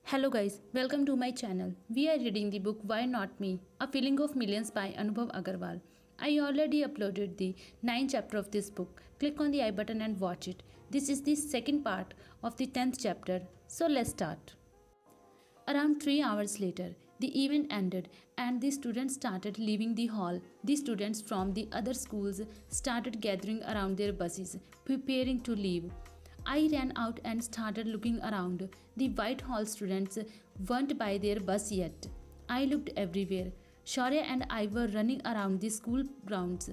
Hello guys, welcome to my channel. We are reading the book Why Not Me? A Feeling of Millions by Anubhav Agarwal. I already uploaded the 9th chapter of this book. Click on the I button and watch it. This is the second part of the 10th chapter. So let's start. Around 3 hours later, the event ended and the students started leaving the hall. The students from the other schools started gathering around their buses, preparing to leave. I ran out and started looking around. The Whitehall students weren't by their bus yet. I looked everywhere. Shaurya and I were running around the school grounds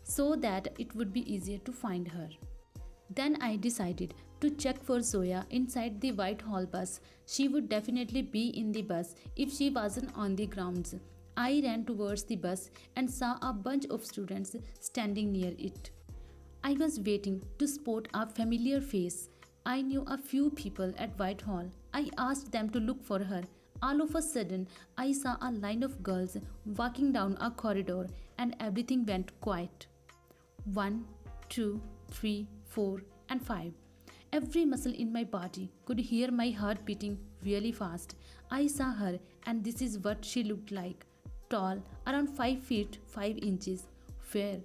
so that it would be easier to find her. Then I decided to check for Zoya inside the Whitehall bus. She would definitely be in the bus if she wasn't on the grounds. I ran towards the bus and saw a bunch of students standing near it. I was waiting to spot a familiar face. I knew a few people at Whitehall. I asked them to look for her. All of a sudden, I saw a line of girls walking down a corridor and everything went quiet. 1, 2, 3, 4, and 5. Every muscle in my body could hear my heart beating really fast. I saw her, and this is what she looked like: tall, around 5 feet 5 inches, fair,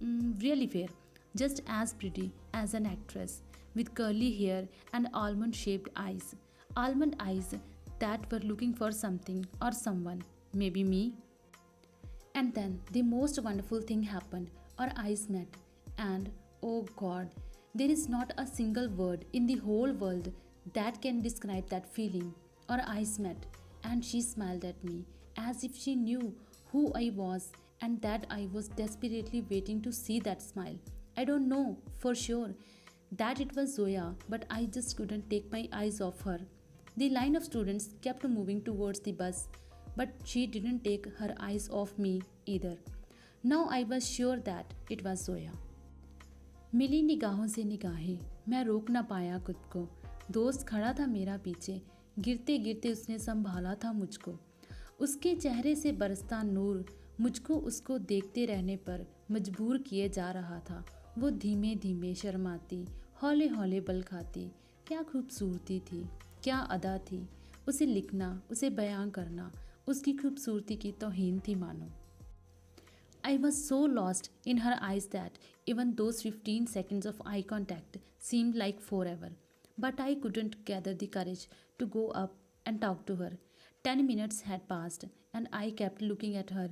really fair, just as pretty as an actress, with curly hair and almond shaped eyes. Almond eyes that were looking for something or someone, maybe me. And then the most wonderful thing happened. Our eyes met, and oh God, there is not a single word in the whole world that can describe that feeling. Our eyes met, and she smiled at me as if she knew who I was and that I was desperately waiting to see that smile. I don't know for sure that it was Zoya, but I just couldn't take my eyes off her. The line of students kept moving towards the bus, but she didn't take her eyes off me either. Now I was sure that it was Zoya. मिली निगाहों से निगाहें, मैं रोक ना पाया खुद को. दोस्त खड़ा था मेरा पीछे, गिरते गिरते उसने संभाला था मुझको. उसके चेहरे से बरसता नूर मुझको उसको देखते रहने पर मजबूर किए जा रहा था. वो धीमे धीमे शर्माती, हौले हौले बल खाती. क्या खूबसूरती थी, क्या अदा थी. उसे लिखना, उसे बयां करना, उसकी खूबसूरती की तौहीन थी मानो. I was so lost in her eyes that even those 15 seconds of eye contact seemed like forever. But I couldn't gather the courage to go up and talk to her. 10 minutes had passed and I kept looking at her.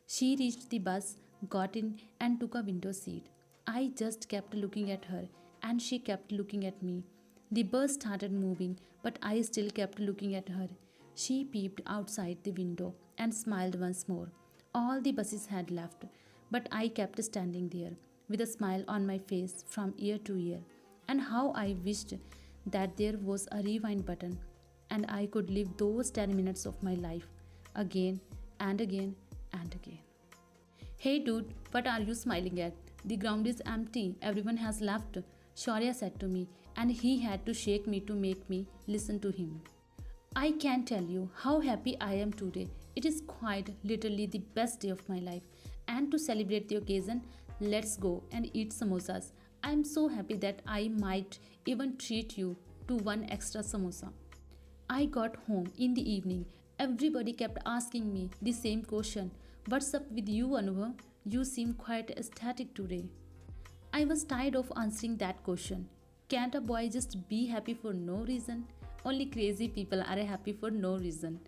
She reached the bus, got in, and took a window seat. I just kept looking at her and she kept looking at me. The bus started moving, but I still kept looking at her. She peeped outside the window and smiled once more. All the buses had left, but I kept standing there with a smile on my face from ear to ear. And how I wished that there was a rewind button and I could live those 10 minutes of my life again and again and again. Hey dude, what are you smiling at? The ground is empty, everyone has left, Shaurya said to me, and he had to shake me to make me listen to him. I can't tell you how happy I am today. It is quite literally the best day of my life. And to celebrate the occasion, let's go and eat samosas. I am so happy that I might even treat you to one extra samosa. I got home in the evening. Everybody kept asking me the same question. What's up with you, Anubhav? You seem quite ecstatic today. I was tired of answering that question. Can't a boy just be happy for no reason? Only crazy people are happy for no reason.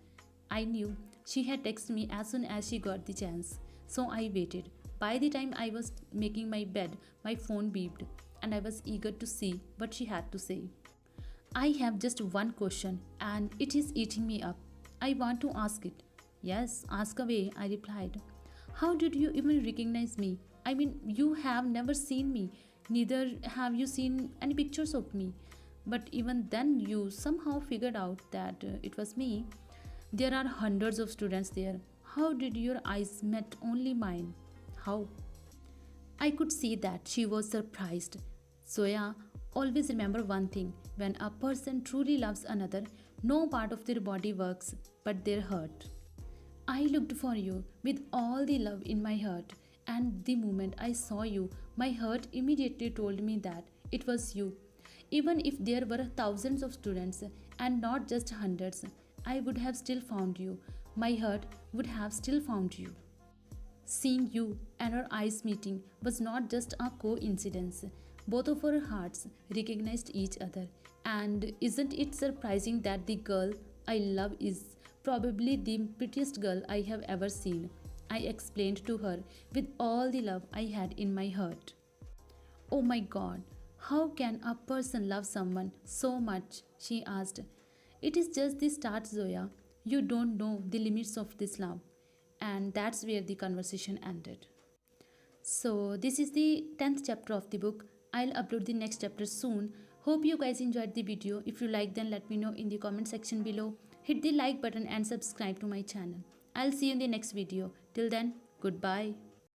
I knew she had texted me as soon as she got the chance, so I waited. By the time I was making my bed, my phone beeped, and I was eager to see what she had to say. I have just one question, and it is eating me up. I want to ask it. Yes, ask away, I replied. How did you even recognize me? I mean, you have never seen me, neither have you seen any pictures of me. But even then, you somehow figured out that it was me. There are hundreds of students there. How did your eyes met only mine? How? I could see that she was surprised. Zoya, always remember one thing: when a person truly loves another, no part of their body works but their heart. I looked for you with all the love in my heart, and the moment I saw you, my heart immediately told me that it was you. Even if there were thousands of students and not just hundreds, I would have still found you. My heart would have still found you. Seeing you and our eyes meeting was not just a coincidence. Both of our hearts recognized each other. And isn't it surprising that the girl I love is probably the prettiest girl I have ever seen? I explained to her with all the love I had in my heart. Oh my god, how can a person love someone so much? She asked. It is just the start, Zoya. You don't know the limits of this love. And that's where the conversation ended. So, this is the 10th chapter of the book. I'll upload the next chapter soon. Hope you guys enjoyed the video. If you like, then let me know in the comment section below. Hit the like button and subscribe to my channel. I'll see you in the next video. Till then, goodbye.